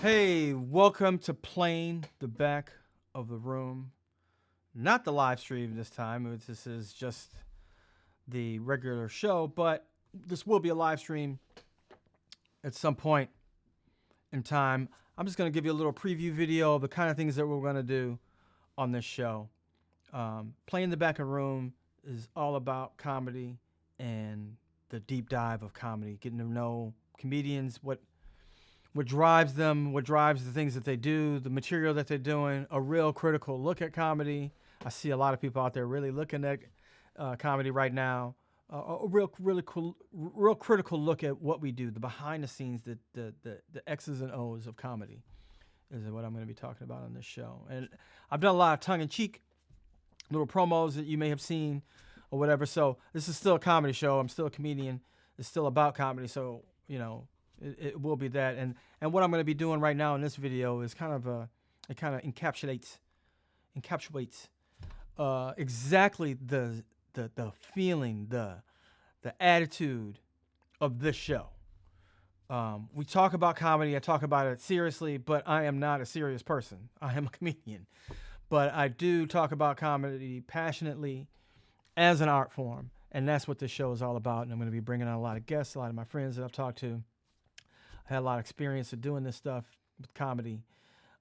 Hey, welcome to Playing the Back of the Room. Not the live stream this time. This is just the regular show, but this will be a live stream at some point in time. I'm just going to give you a little preview video of the kind of things that we're going to do on this show. Playing the Back of the Room is all about comedy and the deep dive of comedy, getting to know comedians, what drives them, what drives the things that they do, the material that they're doing, a real critical look at comedy. I see a lot of people out there really looking at comedy right now. A real critical look at what we do, the behind the scenes, the X's and O's of comedy is what I'm going to be talking about on this show. And I've done a lot of tongue-in-cheek little promos that you may have seen or whatever. So this is still a comedy show. I'm still a comedian. It's still about comedy. So, you know, it will be that. And what I'm going to be doing right now in this video is kind of encapsulates exactly the feeling, the attitude of this show. We talk about comedy. I talk about it seriously, but I am not a serious person. I am a comedian. But I do talk about comedy passionately as an art form. And that's what this show is all about. And I'm going to be bringing on a lot of guests, a lot of my friends that I've talked to. I had a lot of experience of doing this stuff with comedy.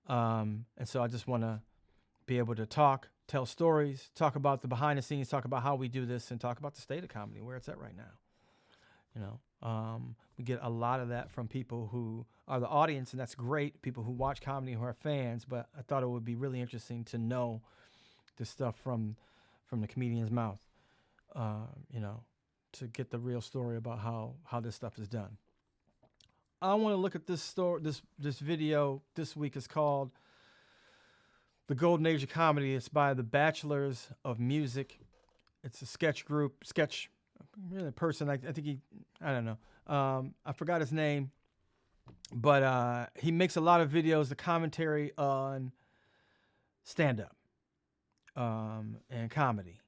And so I just want to be able to talk, tell stories, talk about the behind the scenes, talk about how we do this, and talk about the state of comedy, where it's at right now. You know, we get a lot of that from people who are the audience, and that's great, people who watch comedy, who are fans, but I thought it would be really interesting to know this stuff from the comedian's mouth, you know, to get the real story about how this stuff is done. I want to look at this story. This video this week is called "The Golden Age of Comedy." It's by the Bachelors of Music. It's a sketch really person. I think I don't know. I forgot his name, but he makes a lot of videos, the commentary on stand-up and comedy.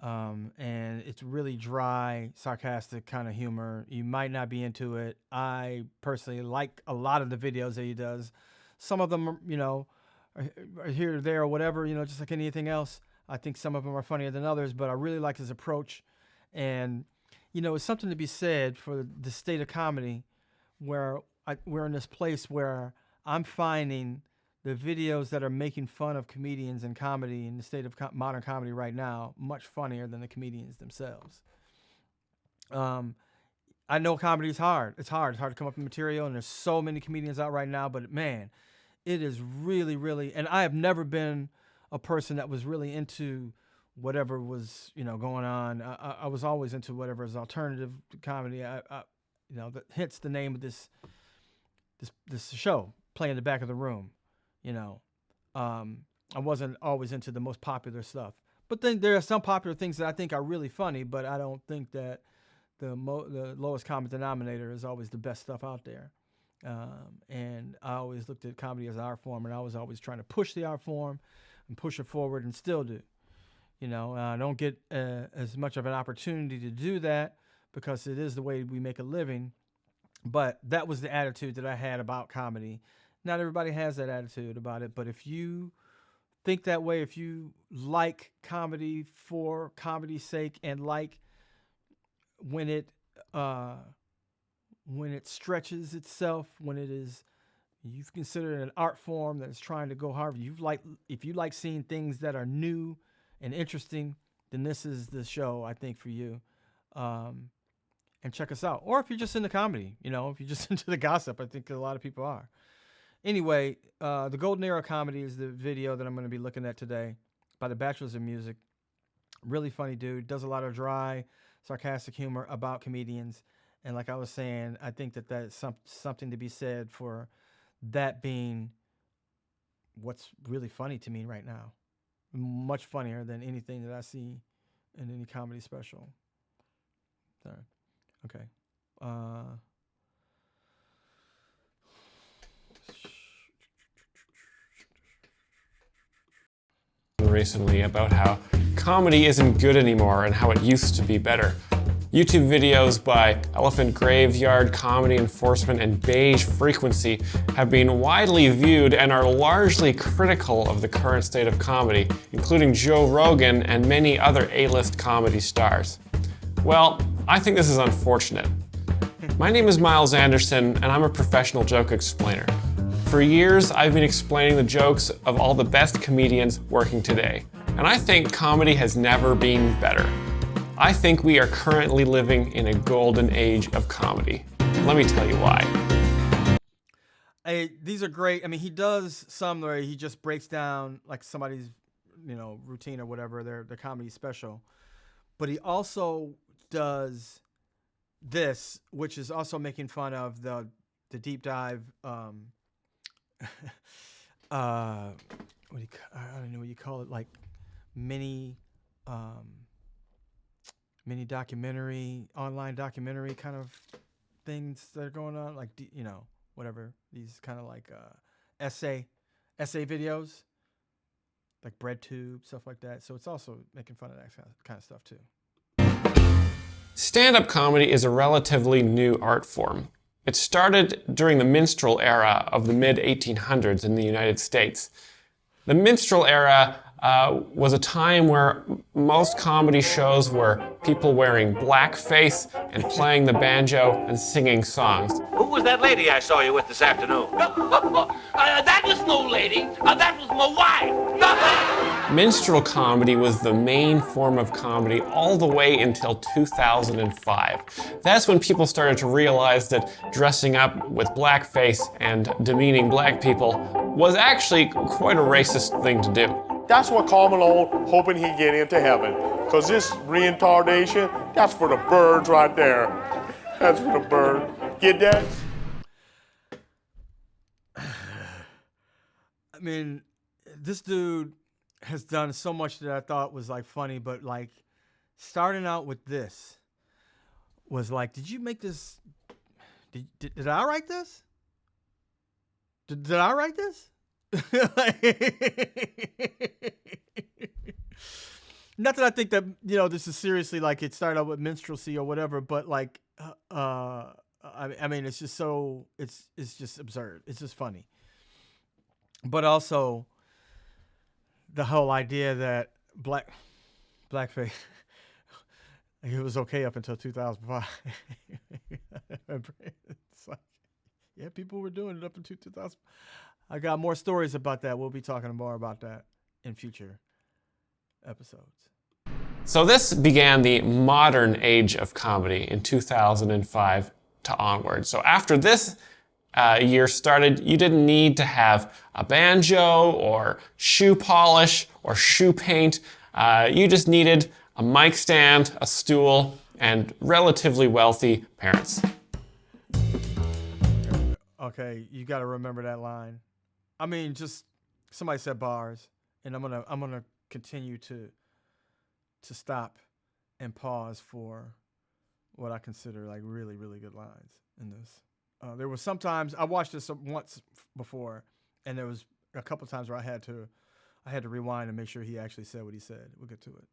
And it's really dry, sarcastic kind of humor. You might not be into it. I personally like a lot of the videos that he does. Some of them, you know, are here or there or whatever, you know, just like anything else. I think some of them are funnier than others, but I really like his approach. And, you know, it's something to be said for the state of comedy where we're in this place where I'm finding the videos that are making fun of comedians and comedy in the state of modern comedy right now much funnier than the comedians themselves. I know comedy is hard. It's hard to come up with material, and there's so many comedians out right now, but man, it is really, really, and I have never been a person that was really into whatever was, you know, going on. I was always into whatever is alternative comedy. You know, hence the name of this show, Playing the Back of the Room. You know, I wasn't always into the most popular stuff, but then there are some popular things that I think are really funny, but I don't think that the lowest common denominator is always the best stuff out there. And I always looked at comedy as an art form, and I was always trying to push the art form and push it forward, and still do. You know, I don't get as much of an opportunity to do that because it is the way we make a living, but that was the attitude that I had about comedy. Not everybody has that attitude about it, but if you think that way, if you like comedy for comedy's sake and like when it stretches itself, when you've considered it an art form that is trying to go hard, if you like seeing things that are new and interesting, then this is the show, I think, for you. And check us out. Or if you're just into comedy, you know, if you're just into the gossip, I think a lot of people are. Anyway, the Golden Era Comedy is the video that I'm going to be looking at today by the Bachelors of Music. Really funny dude. Does a lot of dry, sarcastic humor about comedians. And like I was saying, I think that that's something to be said for that being what's really funny to me right now. Much funnier than anything that I see in any comedy special. Sorry. Okay. Recently about how comedy isn't good anymore and how it used to be better. YouTube videos by Elephant Graveyard, Comedy Enforcement, and Beige Frequency have been widely viewed and are largely critical of the current state of comedy, including Joe Rogan and many other A-list comedy stars. Well, I think this is unfortunate. My name is Miles Anderson, and I'm a professional joke explainer. For years, I've been explaining the jokes of all the best comedians working today, and I think comedy has never been better. I think we are currently living in a golden age of comedy. Let me tell you why. These are great. I mean, he does some where he just breaks down like somebody's, routine or whatever, their comedy special. But he also does this, which is also making fun of the deep dive. I don't know what you call it, like mini documentary, online documentary kind of things that are going on, like whatever, these kind of like essay videos, like BreadTube, stuff like that. So it's also making fun of that kind of stuff too. Stand-up comedy is a relatively new art form. It started during the minstrel era of the mid-1800s in the United States. The minstrel era was a time where most comedy shows were people wearing blackface and playing the banjo and singing songs. Who was that lady I saw you with this afternoon? That was no lady. That was my wife. Minstrel comedy was the main form of comedy all the way until 2005. That's when people started to realize that dressing up with blackface and demeaning black people was actually quite a racist thing to do. That's what Karl Malone hoping he get into heaven. Because this retardation, that's for the birds right there. That's for the bird. Get that? I mean, this dude has done so much that I thought was like funny, but like starting out with this was like, did you make this? Did I write this? Did I write this? Not that I think that this is seriously like it started out with minstrelsy or whatever, but like I mean it's just so it's just absurd. It's just funny, but also the whole idea that blackface it was okay up until 2005. It's like, yeah, people were doing it up until 2000. I got more stories about that. We'll be talking more about that in future episodes. So this began the modern age of comedy in 2005 to onward. So after this year started, you didn't need to have a banjo or shoe polish or shoe paint. You just needed a mic stand, a stool, and relatively wealthy parents. Okay, you got to remember that line. I mean, just somebody said bars, and I'm gonna continue to stop and pause for what I consider like really, really good lines in this. There was sometimes I watched this once before, and there was a couple times where I had to rewind and make sure he actually said what he said. We'll get to it.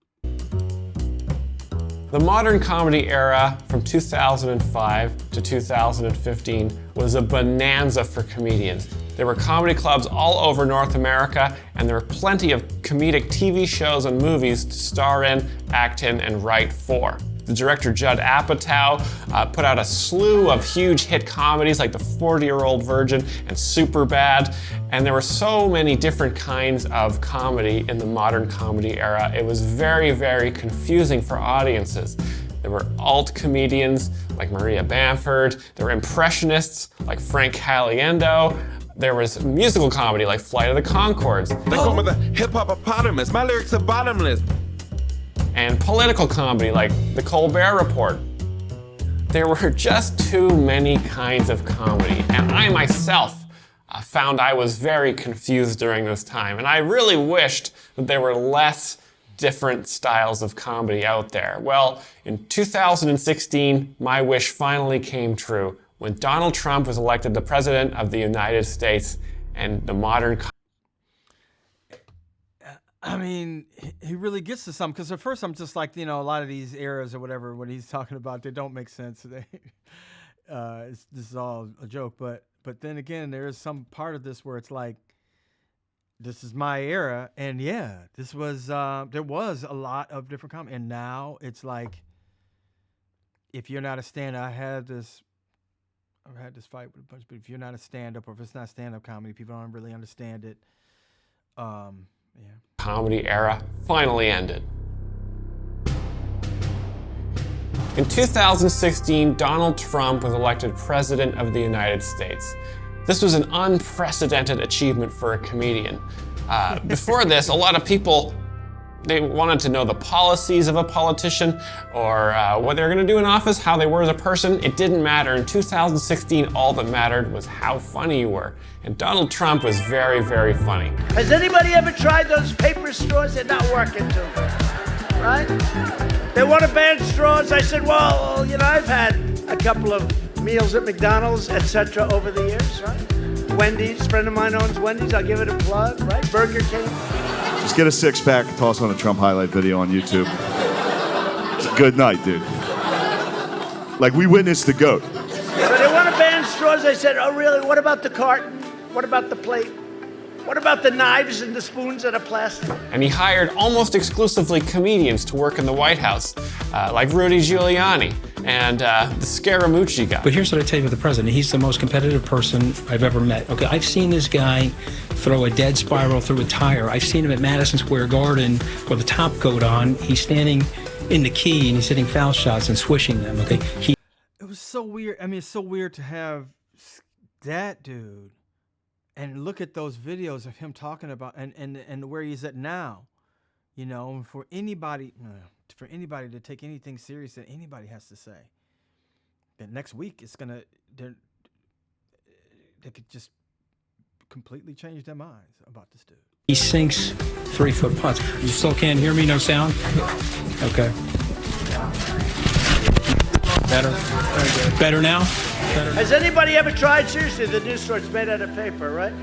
The modern comedy era from 2005 to 2015 was a bonanza for comedians. There were comedy clubs all over North America, and there were plenty of comedic TV shows and movies to star in, act in, and write for. The director Judd Apatow put out a slew of huge hit comedies like The 40-Year-Old Virgin and Superbad, and there were so many different kinds of comedy in the modern comedy era. It was very, very confusing for audiences. There were alt comedians like Maria Bamford, there were impressionists like Frank Caliendo, there was musical comedy like Flight of the Conchords. They call me the hip-hop-opotamus. My lyrics are bottomless. And political comedy like The Colbert Report. There were just too many kinds of comedy, and I myself found I was very confused during this time, and I really wished that there were less different styles of comedy out there. Well, in 2016, my wish finally came true when Donald Trump was elected the President of the United States, and the modern I mean, he really gets to something, because at first I'm just like, a lot of these eras or whatever, what he's talking about, they don't make sense. This is all a joke, but then again, there is some part of this where it's like, this is my era, and yeah, this was there was a lot of different comedy, and now it's like, if you're not a stand-up, I've had this fight with a bunch of people. If you're not a stand-up, or if it's not stand-up comedy, people don't really understand it. Yeah. Comedy era finally ended. In 2016, Donald Trump was elected President of the United States. This was an unprecedented achievement for a comedian. Before this, a lot of people, they wanted to know the policies of a politician, or what they were going to do in office, how they were as a person. It didn't matter. In 2016, all that mattered was how funny you were. And Donald Trump was very, very funny. Has anybody ever tried those paper straws? They're not working too good, right? They want to ban straws. I said, well, I've had a couple of meals at McDonald's, etc. over the years, right? Wendy's, a friend of mine owns Wendy's. I'll give it a plug, right? Burger King. Just get a six-pack, toss on a Trump highlight video on YouTube. It's a good night, dude. Like, we witnessed the GOAT. So they want to ban straws. I said, oh, really? What about the carton? What about the plate? What about the knives and the spoons that are plastic? And he hired almost exclusively comedians to work in the White House, like Rudy Giuliani and the Scaramucci guy. But here's what I tell you about the president. He's the most competitive person I've ever met. Okay, I've seen this guy throw a dead spiral through a tire. I've seen him at Madison Square Garden with a top coat on. He's standing in the key and he's hitting foul shots and swishing them, okay? It was so weird. I mean, it's so weird to have that dude and look at those videos of him talking about and where he's at now. For anybody to take anything serious that anybody has to say, then next week it's gonna, they could just completely change their minds about this dude. He sinks 3-foot putts. You still can't hear me? No sound? Okay. Better? Better now? Better. Has anybody ever tried, seriously, the news story's made out of paper, right?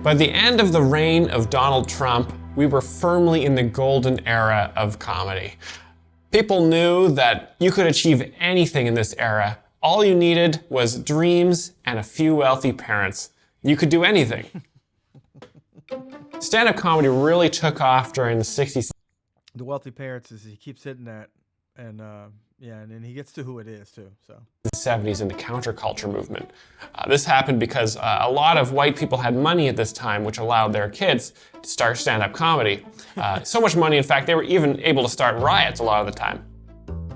By the end of the reign of Donald Trump, we were firmly in the golden era of comedy. People knew that you could achieve anything in this era. All you needed was dreams and a few wealthy parents. You could do anything. Stand-up comedy really took off during the 60s. The wealthy parents is he keeps hitting that, and and then he gets to who it is too. So the 70s and the counterculture movement. This happened because a lot of white people had money at this time, which allowed their kids to start stand-up comedy. So much money, in fact, they were even able to start riots a lot of the time.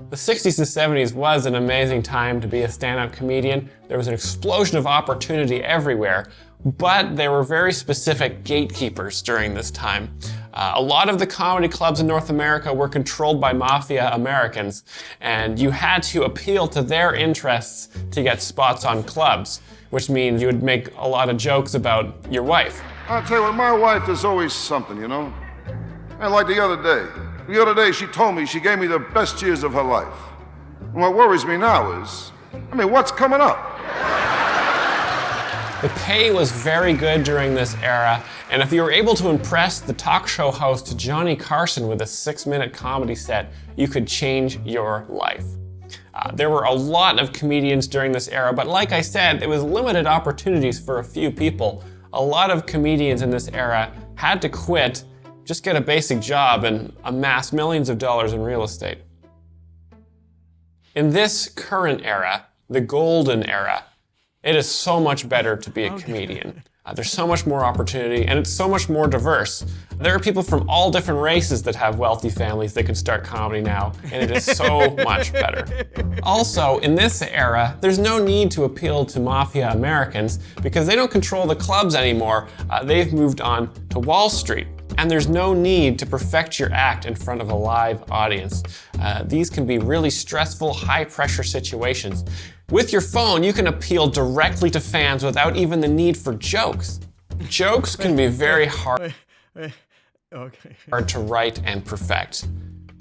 The 60s and 70s was an amazing time to be a stand-up comedian. There was an explosion of opportunity everywhere, but there were very specific gatekeepers during this time. A lot of the comedy clubs in North America were controlled by mafia Americans, and you had to appeal to their interests to get spots on clubs, which means you would make a lot of jokes about your wife. I'll tell you what, my wife is always something, And like the other day she told me she gave me the best years of her life. And what worries me now is, what's coming up? The pay was very good during this era, and if you were able to impress the talk show host Johnny Carson with a 6-minute comedy set, you could change your life. There were a lot of comedians during this era, but like I said, there was limited opportunities for a few people. A lot of comedians in this era had to quit, just get a basic job, and amass millions of dollars in real estate. In this current era, the golden era, it is so much better to be a comedian. There's so much more opportunity, and it's so much more diverse. There are people from all different races that have wealthy families that can start comedy now, and it is so much better. Also, in this era, there's no need to appeal to mafia Americans because they don't control the clubs anymore. They've moved on to Wall Street. And there's no need to perfect your act in front of a live audience. These can be really stressful, high-pressure situations. With your phone, you can appeal directly to fans without even the need for jokes. Jokes can be very hard to write and perfect.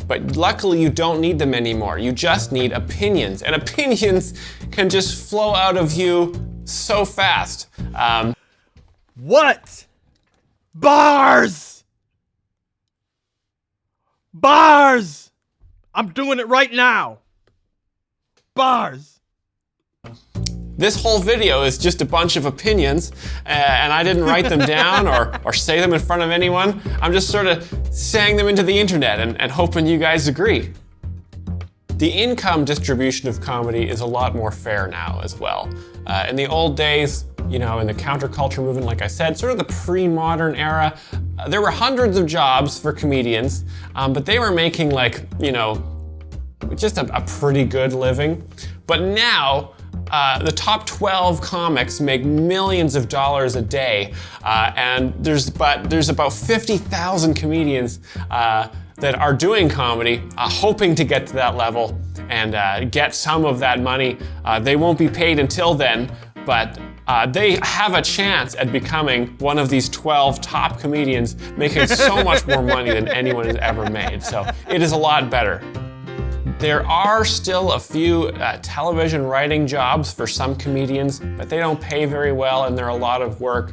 But luckily, you don't need them anymore. You just need opinions. And opinions can just flow out of you so fast. What? Bars! Bars. I'm doing it right now. Bars. This whole video is just a bunch of opinions, and I didn't write them down or say them in front of anyone. I'm just sort of saying them into the internet and hoping you guys agree. The income distribution of comedy is a lot more fair now as well. In the old days, you know, in the counterculture movement, like I said, sort of the pre-modern era, there were hundreds of jobs for comedians, but they were making like, you know, just a pretty good living. But now, the top 12 comics make millions of dollars a day, and there's about 50,000 comedians that are doing comedy, hoping to get to that level and get some of that money. They won't be paid until then, but they have a chance at becoming one of these 12 top comedians, making so much more money than anyone has ever made. So it is a lot better. There are still a few television writing jobs for some comedians, but they don't pay very well and they're a lot of work.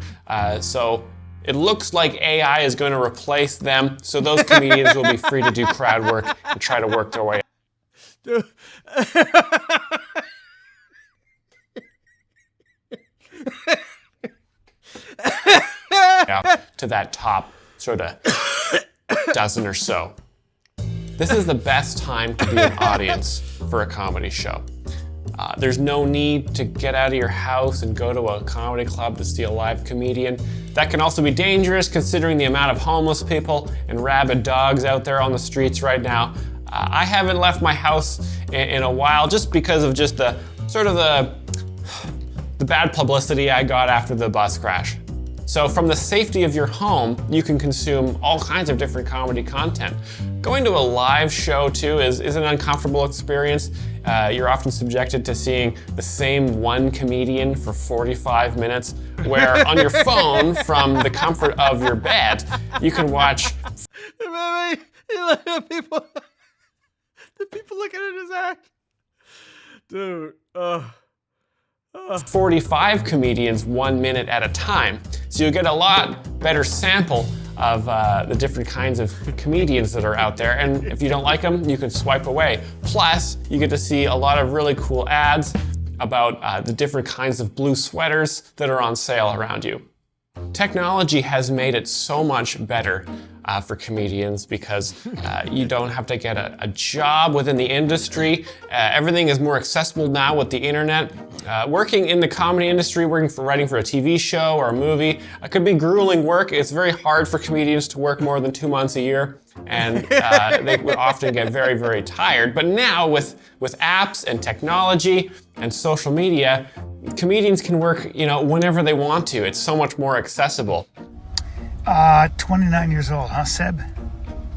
So it looks like AI is going to replace them, so those comedians will be free to do crowd work and try to work their way up to that top sort of dozen or so. This is the best time to be an audience for a comedy show. There's no need to get out of your house and go to a comedy club to see a live comedian. That can also be dangerous considering the amount of homeless people and rabid dogs out there on the streets right now. I haven't left my house in a while just because of just the sort of the bad publicity I got after the bus crash. So from the safety of your home, you can consume all kinds of different comedy content. Going to a live show too is an uncomfortable experience. You're often subjected to seeing the same one comedian for 45 minutes, where on your phone, from the comfort of your bed, you can watch the people looking at his act. Dude, 45 comedians 1 minute at a time. So you'll get a lot better sample of the different kinds of comedians that are out there. And if you don't like them, you can swipe away. Plus, you get to see a lot of really cool ads about the different kinds of blue sweaters that are on sale around you. Technology has made it so much better for comedians because you don't have to get a job within the industry. Everything is more accessible now with the internet. Working in the comedy industry, writing for a TV show or a movie, could be grueling work. It's very hard for comedians to work more than 2 months a year, and they would often get very, very tired. But now with apps and technology and social media, comedians can work, you know, whenever they want to. It's so much more accessible. 29 years old, huh, Seb?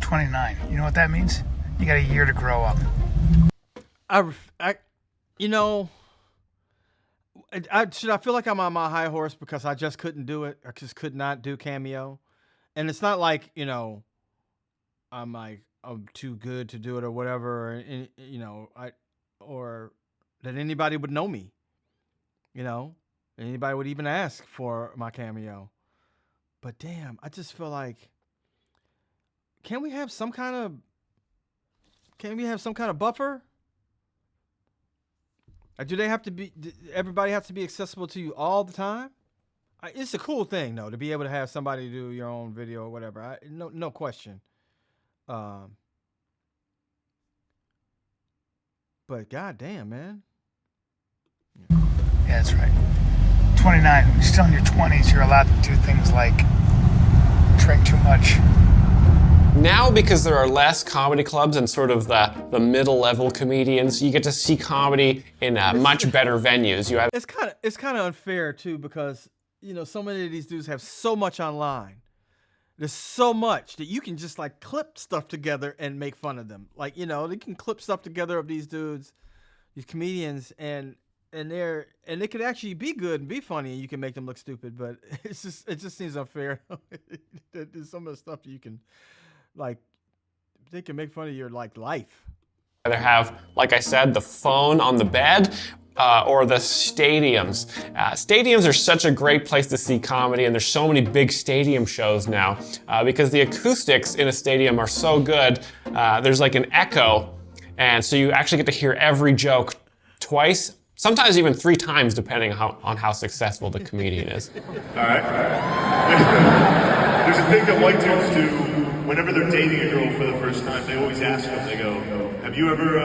29. You know what that means? You got a year to grow up. You know, should I feel like I'm on my high horse because I just couldn't do it? I just could not do Cameo. And it's not like, you know, I'm too good to do it or whatever, and, you know, or that anybody would know me, you know, anybody would even ask for my Cameo. But damn, I just feel like, can we have some kind of buffer? Do they have to be? Everybody has to be accessible to you all the time? It's a cool thing though to be able to have somebody do your own video or whatever. No question. But goddamn, man. Yeah, that's right. 29. When you're still in your 20s, you're allowed to do things like drink too much. Now, because there are less comedy clubs and sort of the middle-level comedians, you get to see comedy in much better venues. It's kind of unfair too because, you know, so many of these dudes have so much online. There's so much that you can just like clip stuff together and make fun of them. Like, you know, they can clip stuff together of these dudes, these comedians, and they could actually be good and be funny, and you can make them look stupid. But it just seems unfair. There's some of the stuff that you can, like, they can make fun of your like life. Either have, like I said, the phone on the bed or the stadiums. Stadiums are such a great place to see comedy, and there's so many big stadium shows now because the acoustics in a stadium are so good. There's like an echo, and so you actually get to hear every joke twice, sometimes even 3 times, depending on how successful the comedian is. All right. There's a thing that white dudes do whenever they're dating a girl for the first time. They always ask them, they go, have you ever,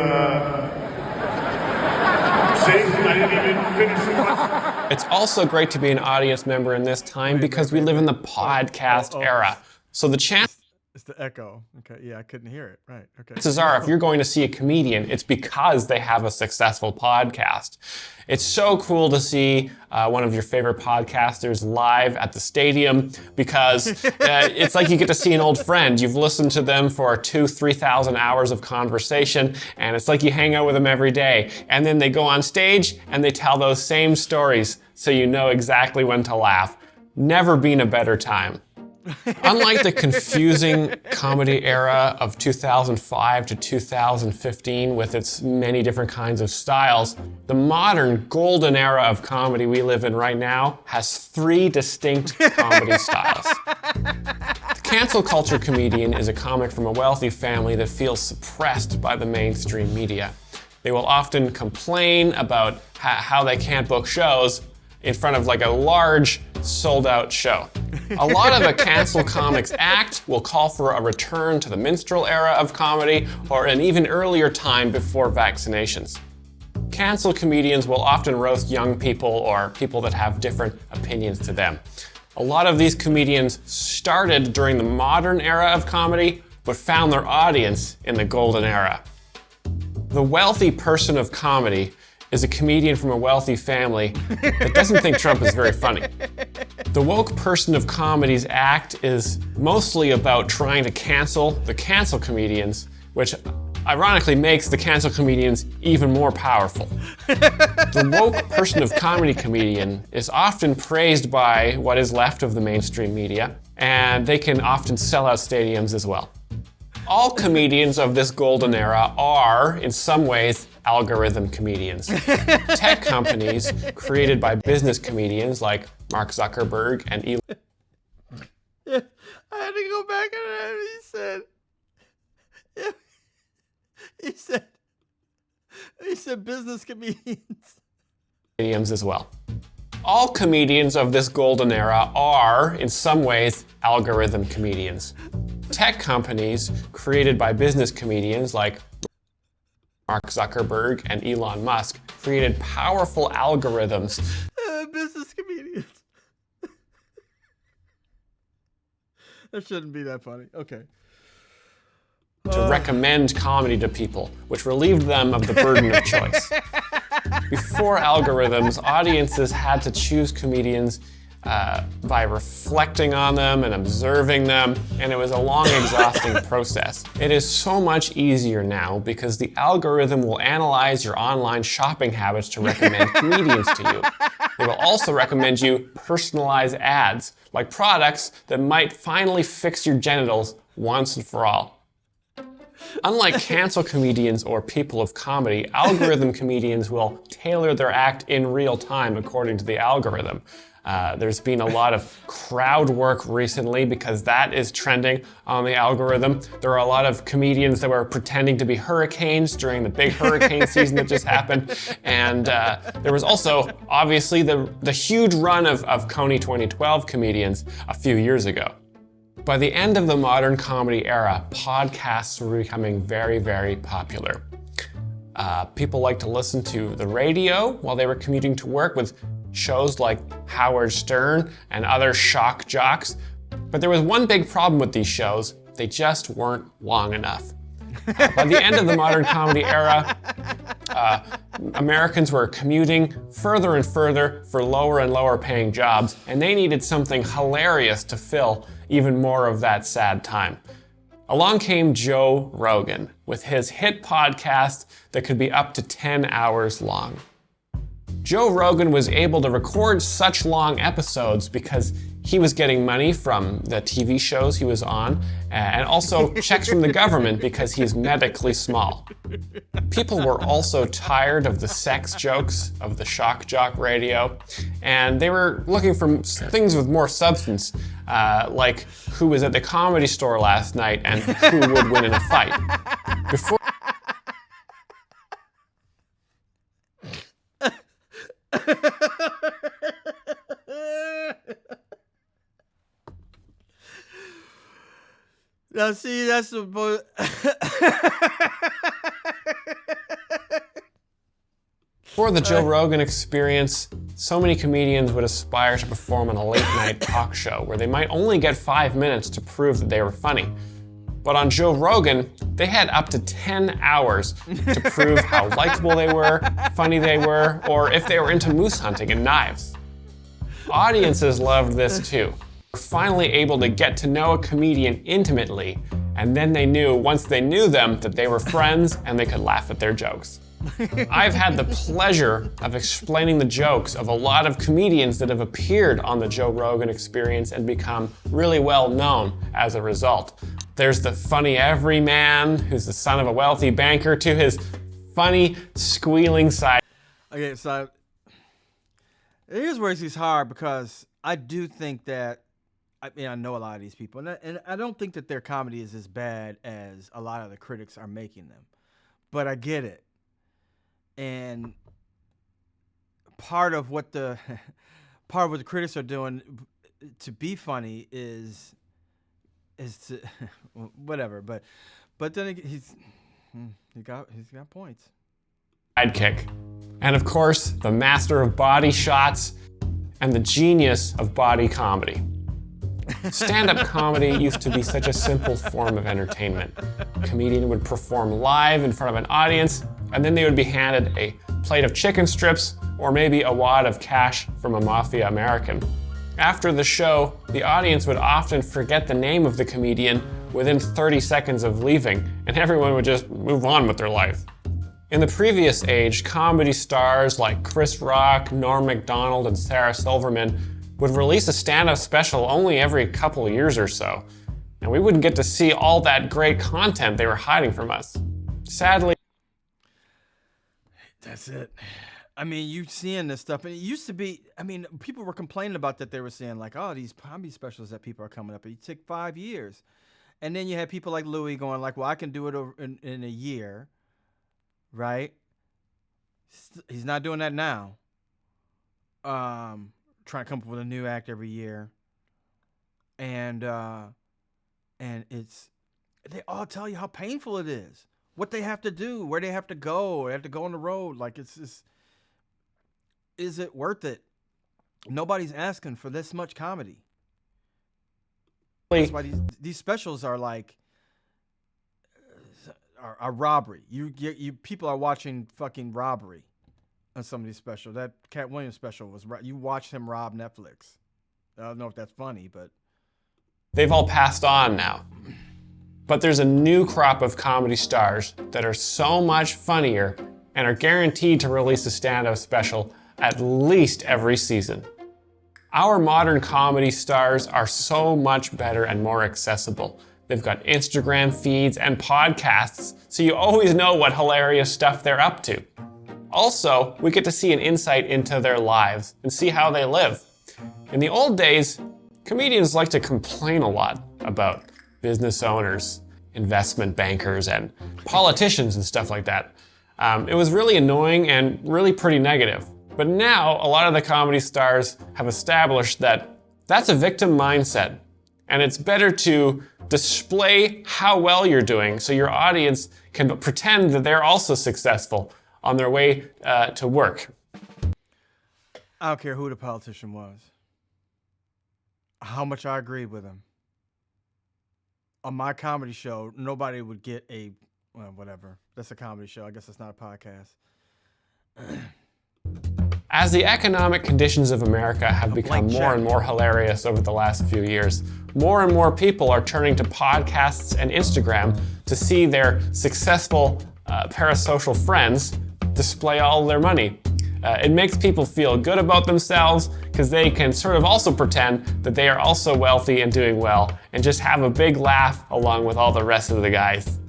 say, I didn't even finish the question. It's also great to be an audience member in this time because we live in the podcast era. So the chance... It's the echo. Okay, yeah, I couldn't hear it. Right, okay. Chances are, if you're going to see a comedian, it's because they have a successful podcast. It's so cool to see one of your favorite podcasters live at the stadium because it's like you get to see an old friend. You've listened to them for 2,000-3,000 hours of conversation, and it's like you hang out with them every day. And then they go on stage and they tell those same stories, so you know exactly when to laugh. Never been a better time. Unlike the confusing comedy era of 2005 to 2015 with its many different kinds of styles, the modern golden era of comedy we live in right now has 3 distinct comedy styles. The cancel culture comedian is a comic from a wealthy family that feels suppressed by the mainstream media. They will often complain about how they can't book shows in front of like a large sold-out show. A lot of a cancel comics act will call for a return to the minstrel era of comedy or an even earlier time before vaccinations. Cancel comedians will often roast young people or people that have different opinions to them. A lot of these comedians started during the modern era of comedy, but found their audience in the golden era. The wealthy person of comedy is a comedian from a wealthy family that doesn't think Trump is very funny. The woke person of comedy's act is mostly about trying to cancel the cancel comedians, which ironically makes the cancel comedians even more powerful. The woke person of comedy comedian is often praised by what is left of the mainstream media, and they can often sell out stadiums as well. All comedians of this golden era are, in some ways, algorithm comedians. Tech companies created by business comedians like Mark Zuckerberg and Elon. Yeah, I had to go back and he said business comedians. Comedians as well. All comedians of this golden era are, in some ways, algorithm comedians. Tech companies created by business comedians like Mark Zuckerberg and Elon Musk created powerful algorithms. Business comedians. That shouldn't be that funny. Okay. To recommend comedy to people, which relieved them of the burden of choice. Before algorithms, audiences had to choose comedians by reflecting on them and observing them, and it was a long, exhausting process. It is so much easier now because the algorithm will analyze your online shopping habits to recommend comedians to you. They will also recommend you personalized ads, like products that might finally fix your genitals once and for all. Unlike cancel comedians or people of comedy, algorithm comedians will tailor their act in real time according to the algorithm. There's been a lot of crowd work recently because that is trending on the algorithm. There are a lot of comedians that were pretending to be hurricanes during the big hurricane season that just happened. And there was also, obviously, the huge run of Coney 2012 comedians a few years ago. By the end of the modern comedy era, podcasts were becoming very, very popular. People like to listen to the radio while they were commuting to work with shows like Howard Stern and other shock jocks. But there was one big problem with these shows. They just weren't long enough. By the end of the modern comedy era, Americans were commuting further and further for lower and lower paying jobs, and they needed something hilarious to fill even more of that sad time. Along came Joe Rogan with his hit podcast that could be up to 10 hours long. Joe Rogan was able to record such long episodes because He was getting money from the TV shows he was on, and also checks from the government because he's medically small. People were also tired of the sex jokes of the shock jock radio, and they were looking for things with more substance, like who was at the Comedy Store last night and who would win in a fight. Before Now, see, that's the. Before the Joe Rogan Experience, so many comedians would aspire to perform on a late-night talk show where they might only get 5 minutes to prove that they were funny. But on Joe Rogan, they had up to 10 hours to prove how likable they were, funny they were, or if they were into moose hunting and knives. Audiences loved this too. Finally able to get to know a comedian intimately, and then they knew, once they knew them, that they were friends and they could laugh at their jokes. I've had the pleasure of explaining the jokes of a lot of comedians that have appeared on the Joe Rogan Experience and become really well known as a result. There's the funny everyman who's the son of a wealthy banker to his funny squealing side. Okay, so here's where it's hard because I do think that, I know a lot of these people, and I don't think that their comedy is as bad as a lot of the critics are making them. But I get it. And part of what the critics are doing to be funny is to whatever. But then he's got points. Sidekick. And of course, the master of body shots and the genius of body comedy. Stand-up comedy used to be such a simple form of entertainment. A comedian would perform live in front of an audience, and then they would be handed a plate of chicken strips or maybe a wad of cash from a mafia American. After the show, the audience would often forget the name of the comedian within 30 seconds of leaving, and everyone would just move on with their life. In the previous age, comedy stars like Chris Rock, Norm Macdonald, and Sarah Silverman would release a stand-up special only every couple of years or so, and we wouldn't get to see all that great content they were hiding from us. Sadly, that's it. I mean, you seeing this stuff, and it used to be, people were complaining about that. They were saying like, oh, these comedy specials that people are coming up, and it took 5 years. And then you had people like Louis going like, well, I can do it over in a year, right? He's not doing that now. Trying to come up with a new act every year. And it's, they all tell you how painful it is, what they have to do, where they have to go. They have to go on the road. Like, it's just, is it worth it? Nobody's asking for this much comedy. That's why these specials are like a robbery. You people are watching fucking robbery on some of these specials. That Cat Williams special was, you watched him rob Netflix. I don't know if that's funny, but they've all passed on now. But there's a new crop of comedy stars that are so much funnier and are guaranteed to release a stand-up special at least every season. Our modern comedy stars are so much better and more accessible. They've got Instagram feeds and podcasts, so you always know what hilarious stuff they're up to. Also, we get to see an insight into their lives and see how they live. In the old days, comedians liked to complain a lot about business owners, investment bankers, and politicians and stuff like that. It was really annoying and really pretty negative. But now, a lot of the comedy stars have established that that's a victim mindset, and it's better to display how well you're doing so your audience can pretend that they're also successful on their way to work. I don't care who the politician was, how much I agreed with him. On my comedy show, nobody would get well, whatever. That's a comedy show. I guess it's not a podcast. As the economic conditions of America have become more and more hilarious over the last few years, more and more people are turning to podcasts and Instagram to see their successful parasocial friends display all their money. It makes people feel good about themselves, because they can sort of also pretend that they are also wealthy and doing well and just have a big laugh along with all the rest of the guys.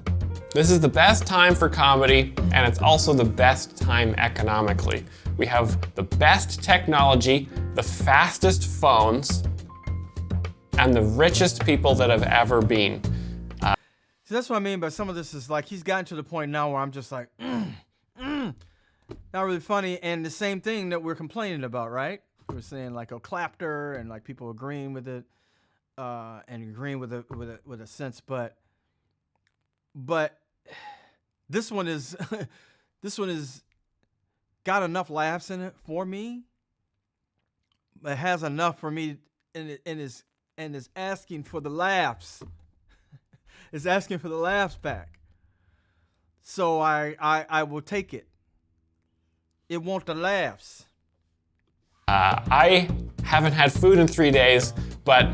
This is the best time for comedy, and it's also the best time economically. We have the best technology, the fastest phones, and the richest people that have ever been. See, that's what I mean by some of this is like he's gotten to the point now where I'm just like, not really funny. And the same thing that we're complaining about, right? We're saying like a clapter and like people agreeing with it, and agreeing with a sense, but this one is this one is got enough laughs in it for me. It has enough for me, and is asking for the laughs. It's asking for the laughs back. So I will take it. It want the laughs. I haven't had food in 3 days, but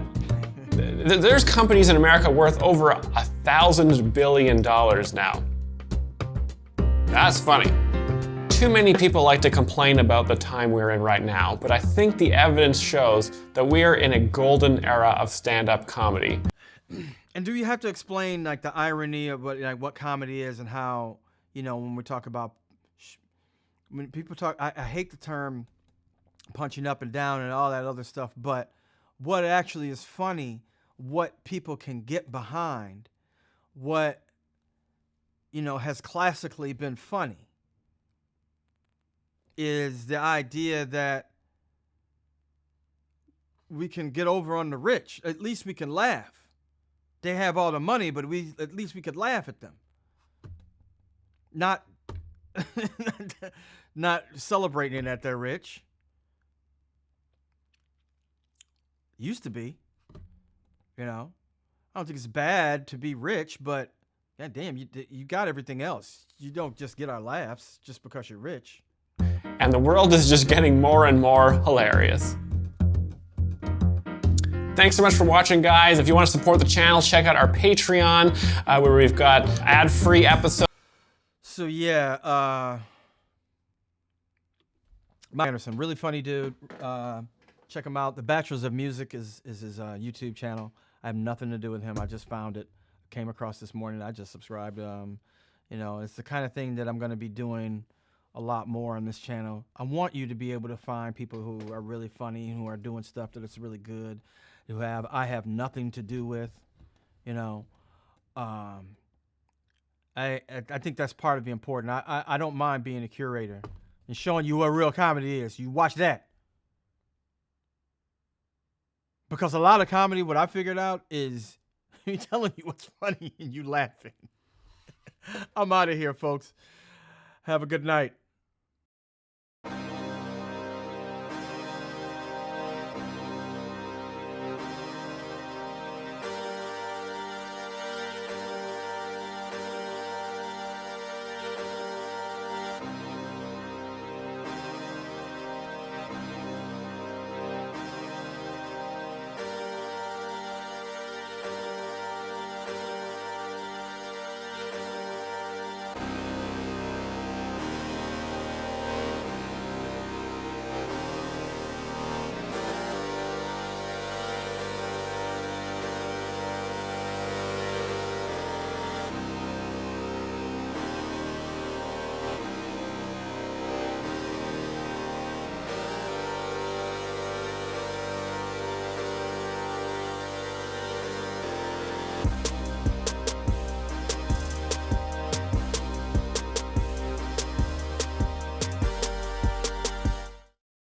there's companies in America worth over $1,000 billion now. That's funny. Too many people like to complain about the time we're in right now, but I think the evidence shows that we are in a golden era of stand-up comedy. And do you have to explain like the irony of what comedy is and how, when we talk about, when people talk, I hate the term punching up and down and all that other stuff, but what actually is funny, what people can get behind, what, has classically been funny, is the idea that we can get over on the rich. At least we can laugh. They have all the money, but at least we could laugh at them. Not not celebrating that they're rich. Used to be. I don't think it's bad to be rich, but god damn, you got everything else. You don't just get our laughs just because you're rich. And the world is just getting more and more hilarious. Thanks so much for watching, guys. If you want to support the channel, check out our Patreon, where we've got ad-free episodes. So yeah, Mike Anderson, really funny dude. Check him out. The Bachelors of Music is his YouTube channel. I have nothing to do with him. I just found it, came across this morning. I just subscribed. It's the kind of thing that I'm going to be doing a lot more on this channel. I want you to be able to find people who are really funny, who are doing stuff that is really good, I have nothing to do with, I think that's part of the important. I don't mind being a curator and showing you what real comedy is. You watch that. Because a lot of comedy, what I figured out is me telling you what's funny and you laughing. I'm out of here, folks. Have a good night.